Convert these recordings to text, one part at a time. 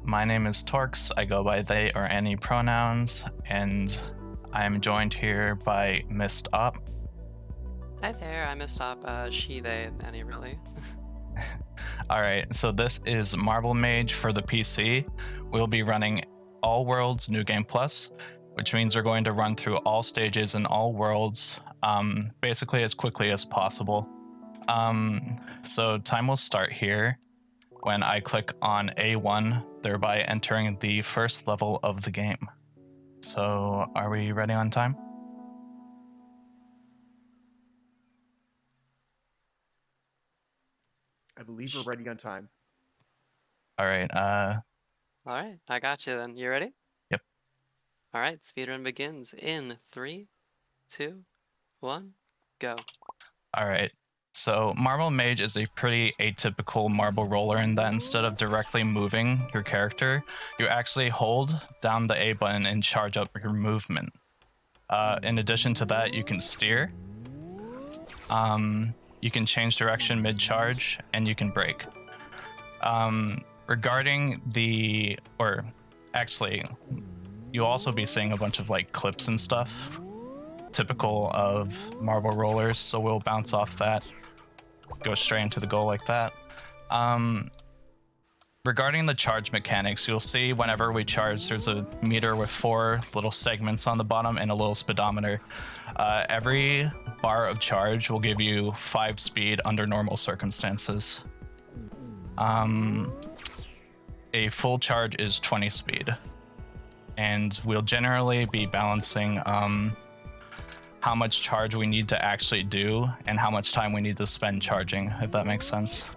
my name is Torqqes. I go by they or any pronouns, and I'm joined here by Mist Op. Hi there, I'm Mistop, she, they, any really. Alright, so this is Mage for the PC. We'll be running all worlds New Game Plus, which means we're going to run through all stages and all worlds basically as quickly as possible. So time will start here when I click on A1, thereby entering the first level of the game. So are we ready on time? I believe we're ready on time. All right. All right, I got you then. You ready? Yep. All right, speedrun begins in 3, 2, 1, go. All right. So Marble Mage is a pretty atypical marble roller in that instead of directly moving your character, you actually hold down the A button and charge up your movement. In addition to that, you can steer. You can change direction mid-charge, and you can brake. Regarding you'll also be seeing a bunch of like clips and stuff, typical of marble rollers, so we'll bounce off that, go straight into the goal like that. Regarding the charge mechanics, you'll see whenever we charge, there's a meter with 4 little segments on the bottom and a little speedometer. Every bar of charge will give you 5 speed under normal circumstances. A full charge is 20 speed. And we'll generally be balancing how much charge we need to actually do and how much time we need to spend charging, if that makes sense.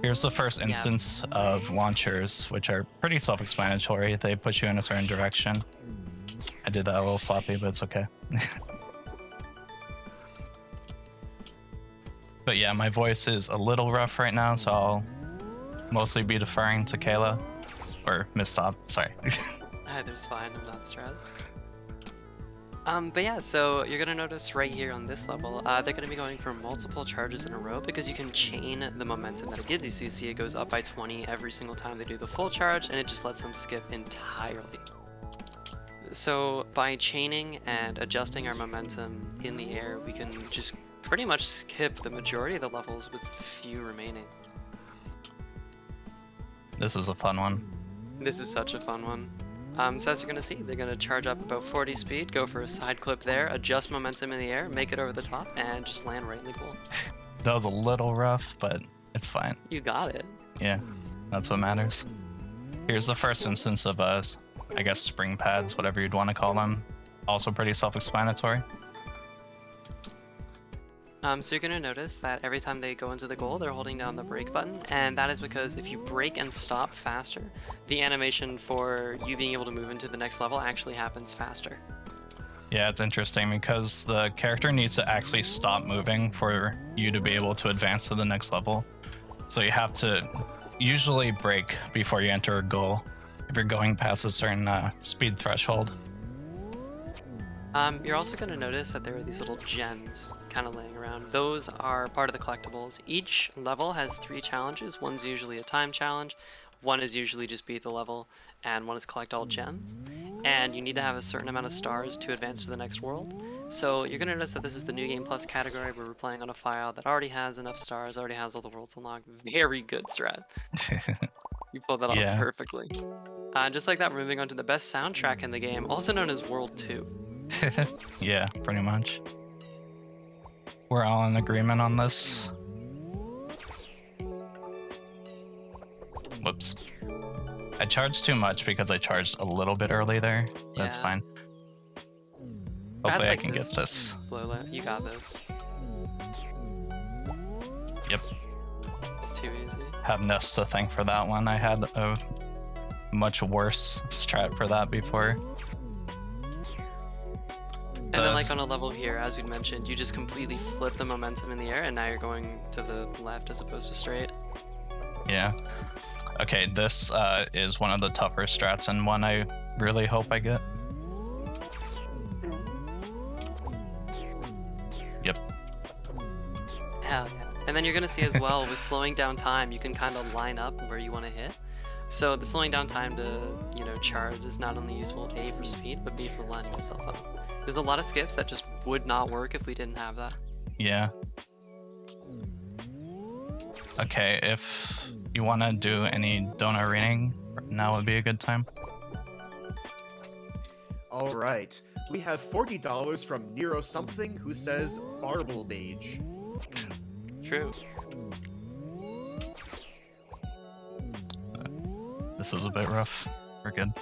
Here's the first instance of launchers, which are pretty self-explanatory. They push you in a certain direction. I did that a little sloppy, but it's okay. But yeah, my voice is a little rough right now, so I'll mostly be deferring to Kayla. Or Mistop, sorry. Either's fine, I'm not stressed. But yeah, so you're gonna notice right here on this level, they're gonna be going for multiple charges in a row because you can chain the momentum that it gives you. So you see it goes up by 20 every single time they do the full charge, and it just lets them skip entirely. So by chaining and adjusting our momentum in the air, we can just pretty much skip the majority of the levels with few remaining. This is a fun one. This is such a fun one. So as you're going to see, they're going to charge up about 40 speed, go for a side clip there, adjust momentum in the air, make it over the top, and just land right in the goal. That was a little rough, but it's fine. You got it. Yeah, that's what matters. Here's the first instance of, I guess, spring pads, whatever you'd want to call them. Also pretty self-explanatory. So you're going to notice that every time they go into the goal, they're holding down the brake button, and that is because if you brake and stop faster, the animation for you being able to move into the next level actually happens faster. Yeah, it's interesting because the character needs to actually stop moving for you to be able to advance to the next level. So you have to usually brake before you enter a goal if you're going past a certain speed threshold. You're also going to notice that there are these little gems kind of laying around. Those are part of the collectibles. Each level has 3 challenges. One's usually a time challenge, one is usually just beat the level, and one is collect all gems. And you need to have a certain amount of stars to advance to the next world. So you're going to notice that this is the New Game Plus category where we're playing on a file that already has enough stars, already has all the worlds unlocked. Very good strat. You pulled that off perfectly. Just like that, we're moving on to the best soundtrack in the game, also known as World 2. Yeah, pretty much. We're all in agreement on this. Whoops. I charged too much because I charged a little bit early there. That's fine. Hopefully I can get this. You got this. Yep. It's too easy. Have Nest to thank for that one. I had a much worse strat for that before. And then like on a level here, as we'd mentioned, you just completely flip the momentum in the air and now you're going to the left as opposed to straight. Yeah. Okay, this is one of the tougher strats and one I really hope I get. Yep. Hell yeah. And then you're going to see as well, with slowing down time, you can kind of line up where you want to hit. So the slowing down time to, charge is not only useful A for speed, but B for lining yourself up. There's a lot of skips that just would not work if we didn't have that. Yeah. Okay, if you want to do any donut reading, now would be a good time. All right. We have $40 from Nero something who says Marble Mage. True. This is a bit rough. We're good.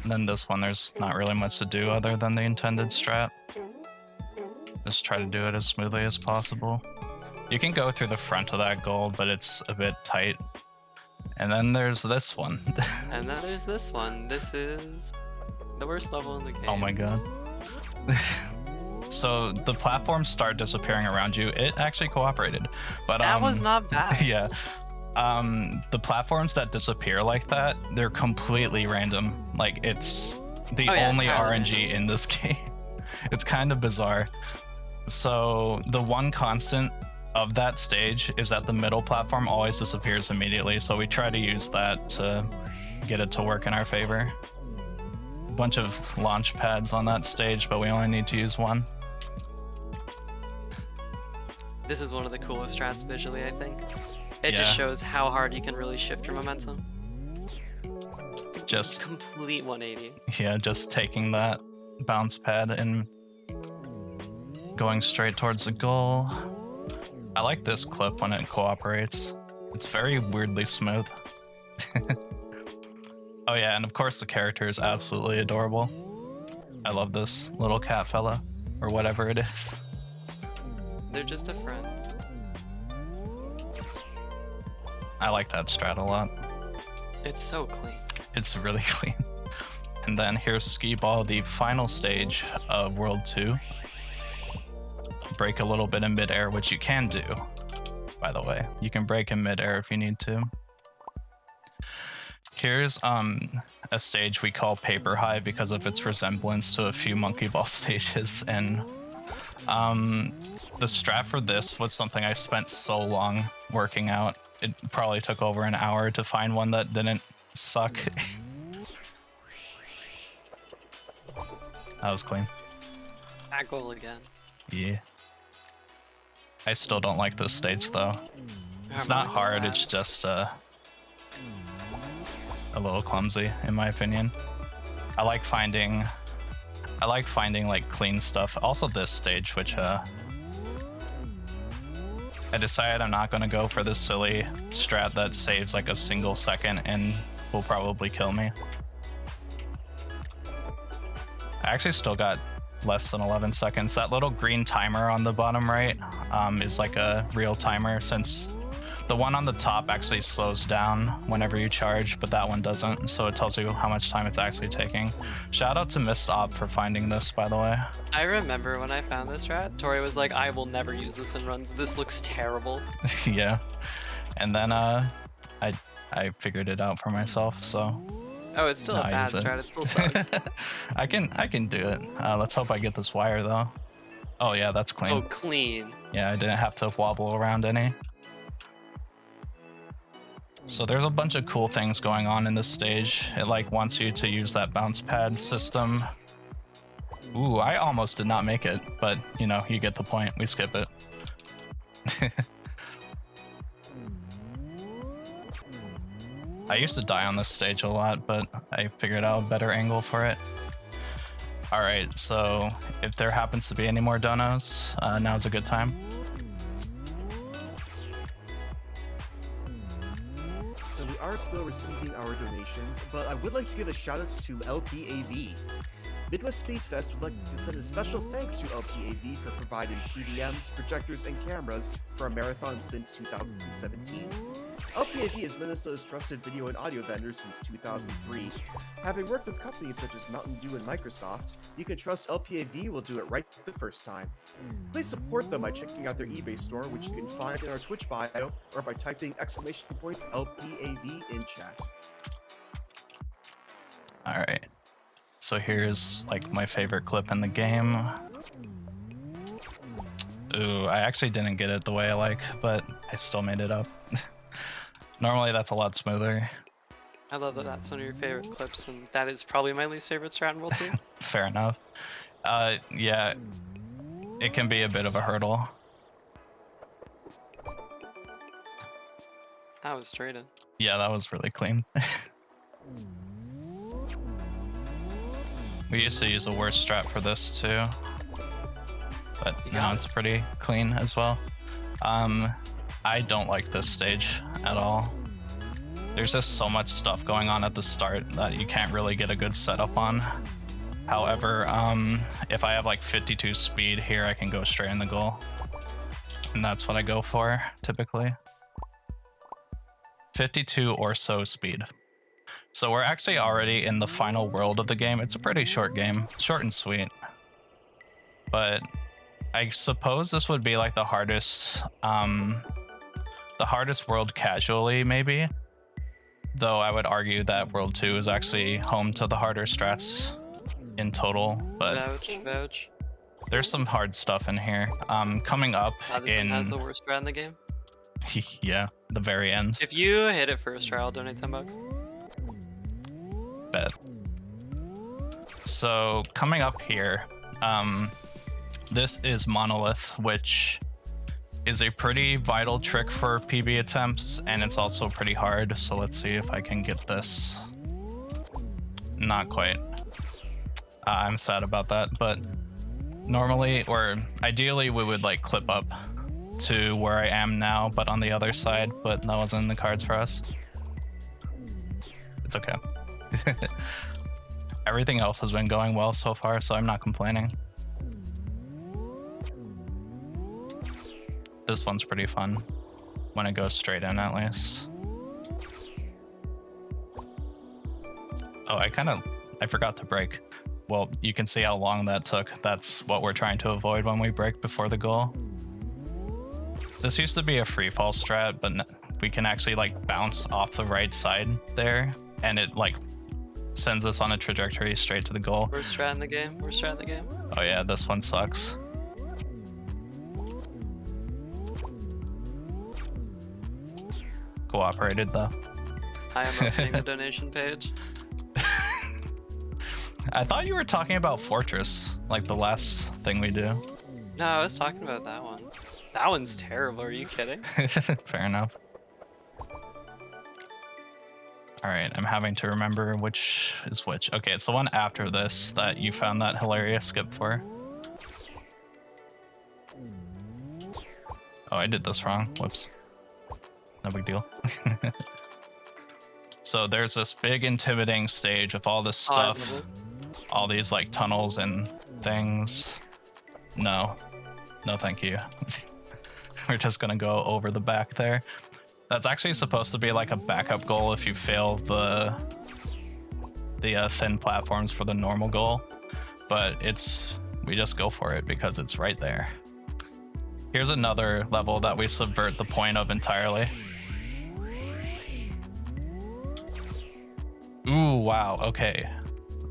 And then this one, there's not really much to do other than the intended strat. Just try to do it as smoothly as possible. You can go through the front of that goal, but it's a bit tight. And then there's this one. And then there's this one. This is the worst level in the game. Oh my god. So the platforms start disappearing around you. It actually cooperated, but that was not bad. yeah. The platforms that disappear like that, they're completely random. Like, it's the only RNG in this game. It's kind of bizarre. So the one constant of that stage is that the middle platform always disappears immediately, so we try to use that to get it to work in our favor. A bunch of launch pads on that stage, but we only need to use one. This is one of the coolest strats visually, I think. It just shows how hard you can really shift your momentum. Just complete 180. Yeah, just taking that bounce pad and going straight towards the goal. I like this clip when it cooperates. It's very weirdly smooth. Oh yeah, and of course the character is absolutely adorable. I love this little cat fella, or whatever it is. They're just a friend. I like that strat a lot. It's so clean. It's really clean. And then here's Skee Ball, the final stage of World 2. Break a little bit in midair, which you can do, by the way. You can break in midair if you need to. Here's a stage we call Paper High because of its resemblance to a few Monkey Ball stages. And the strat for this was something I spent so long working out. It probably took over an hour to find one that didn't suck. That was clean. That goal again. Yeah. I still don't like this stage though. It's not hard, it's just a little clumsy in my opinion. I like finding like clean stuff. Also this stage, which I decided I'm not gonna go for this silly strat that saves like a single second and will probably kill me. I actually still got less than 11 seconds. That little green timer on the bottom right is like a real timer, since the one on the top actually slows down whenever you charge, but that one doesn't, so it tells you how much time it's actually taking. Shout out to Mist Op for finding this, by the way. I remember when I found this strat, Tori was like, I will never use this in runs. This looks terrible. Yeah. And then I figured it out for myself, so... Oh, it's still a bad strat. It still sucks. I can do it. Let's hope I get this wire, though. Oh, yeah, that's clean. Oh, clean. Yeah, I didn't have to wobble around any. So there's a bunch of cool things going on in this stage. It like wants you to use that bounce pad system. Ooh, I almost did not make it, but you know, you get the point. We skip it. I used to die on this stage a lot, but I figured out a better angle for it. Alright, so if there happens to be any more donos, now's a good time. So we are still receiving our donations, but I would like to give a shout out to LPAV. Midwest Speed Fest would like to send a special thanks to LPAV for providing PDMs, projectors, and cameras for our marathon since 2017. LPAV is Minnesota's trusted video and audio vendor since 2003. Having worked with companies such as Mountain Dew and Microsoft, you can trust LPAV will do it right the first time. Please support them by checking out their eBay store, which you can find in our Twitch bio, or by typing !LPAV in chat. Alright. So here's like my favorite clip in the game. Ooh, I actually didn't get it the way I like, but I still made it up. Normally that's a lot smoother. I love that that's one of your favorite clips, and that is probably my least favorite strat in World 2. Fair enough. Yeah, it can be a bit of a hurdle. That was straight in. Yeah, that was really clean. We used to use a worse strat for this too, but now it's pretty clean as well. I don't like this stage at all. There's just so much stuff going on at the start that you can't really get a good setup on. However, if I have like 52 speed here, I can go straight in the goal. And that's what I go for, typically. 52 or so speed. So we're actually already in the final world of the game. It's a pretty short game, short and sweet. But I suppose this would be like the hardest world casually, maybe. Though I would argue that World 2 is actually home to the harder strats in total, but Vouch. There's some hard stuff in here. Coming up This one has the worst strat in the game. Yeah, the very end. If you hit it first try, I'll donate $10. Bet. So coming up here, this is Monolith, which is a pretty vital trick for PB attempts, and it's also pretty hard. So let's see if I can get this. Not quite. I'm sad about that, but normally, or ideally, we would like clip up to where I am now, but on the other side, but that wasn't in the cards for us. It's okay. Everything else has been going well so far, so I'm not complaining. This one's pretty fun when it goes straight in, at least. Oh, I forgot to break. Well, you can see how long that took. That's what we're trying to avoid when we break before the goal. This used to be a free fall strat, but we can actually like bounce off the right side there, and it like sends us on a trajectory straight to the goal. Worst strat in the game. Oh yeah, this one sucks. Cooperated though. I am opening the donation page. I thought you were talking about Fortress, like the last thing we do. No, I was talking about that one. That one's terrible. Are you kidding? Fair enough. All right, I'm having to remember which is which. Okay, it's the one after this that you found that hilarious skip for. Oh, I did this wrong. Whoops. No big deal. So there's this big intimidating stage of all this stuff. All these like tunnels and things. No thank you. We're just gonna go over the back there. That's actually supposed to be like a backup goal if you fail the thin platforms for the normal goal, but we just go for it because it's right there. Here's another level that we subvert the point of entirely. Ooh, wow, okay.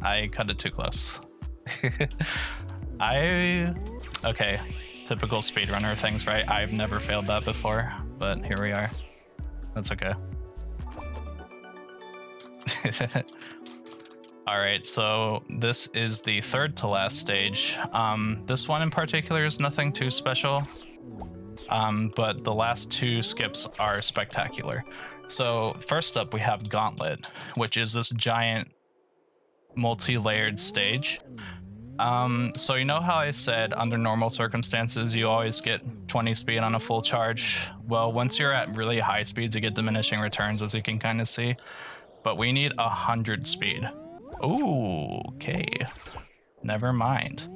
I cut it too close. Okay, typical speedrunner things, right? I've never failed that before, but here we are. That's okay. All right, so this is the third to last stage. This one in particular is nothing too special, but the last two skips are spectacular. So first up, we have Gauntlet, which is this giant multi-layered stage. So you know how I said under normal circumstances you always get 20 speed on a full charge? Well, once you're at really high speeds you get diminishing returns, as you can kind of see, but we need 100 speed. Ooh, okay, never mind.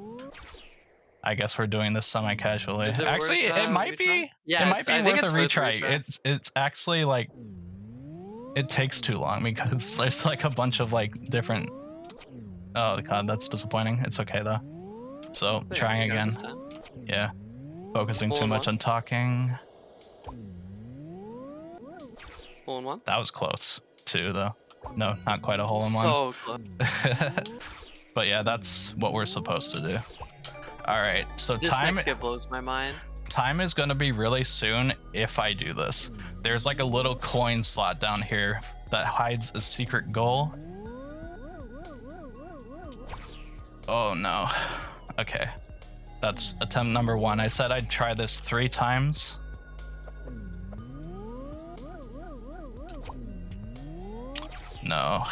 I guess we're doing this semi-casually. Actually, it might be. Yeah, it might be worth a retry. It's actually like it takes too long because there's like a bunch of like different. Oh god, that's disappointing. It's okay though. So trying again. Yeah, focusing too much on talking. Hole in one. That was close too, though. No, not quite a hole in one. So close. But yeah, that's what we're supposed to do. All right, so this time. Next skip blows my mind. time is going to be really soon if I do this. There's like a little coin slot down here that hides a secret goal. Oh no. Okay. That's attempt number 1. I said I'd try this 3 times. No.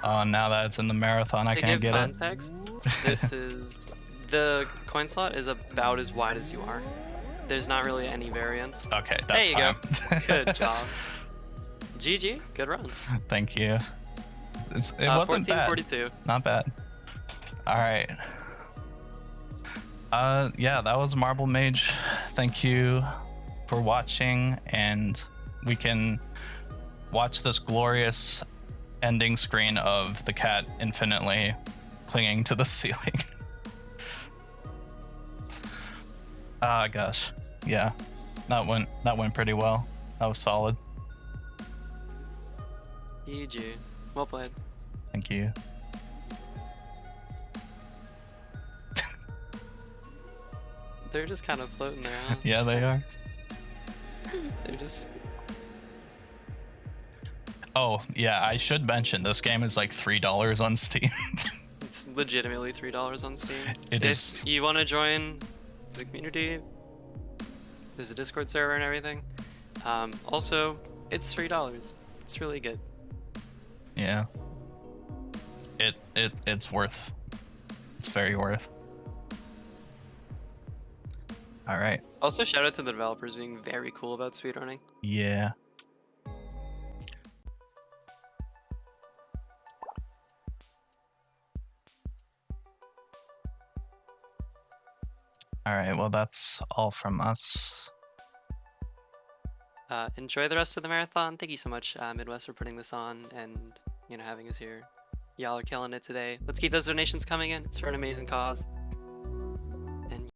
Oh, now that it's in the marathon, I can't get context, this is... The coin slot is about as wide as you are. There's not really any variance. Okay, that's there you fine. go. Good job. GG, good run. Thank you. It wasn't bad. 1442. Not bad. All right. Yeah, that was Marble Mage. Thank you for watching, and we can watch this glorious ending screen of the cat infinitely clinging to the ceiling. Ah, gosh. Yeah. That went pretty well. That was solid. GG. Well played. Thank you. They're just kind of floating around. Yeah, they are. They're just... Oh, yeah, I should mention this game is like $3 on Steam. It's legitimately $3 on Steam. It if is. you want to join the community, there's a Discord server and everything. Also, it's $3. It's really good. Yeah. It's worth. It's very worth. All right. Also, shout out to the developers being very cool about speedrunning. Yeah. All right, well, that's all from us. Enjoy the rest of the marathon. Thank you so much, Midwest, for putting this on and having us here. Y'all are killing it today. Let's keep those donations coming in. It's for an amazing cause.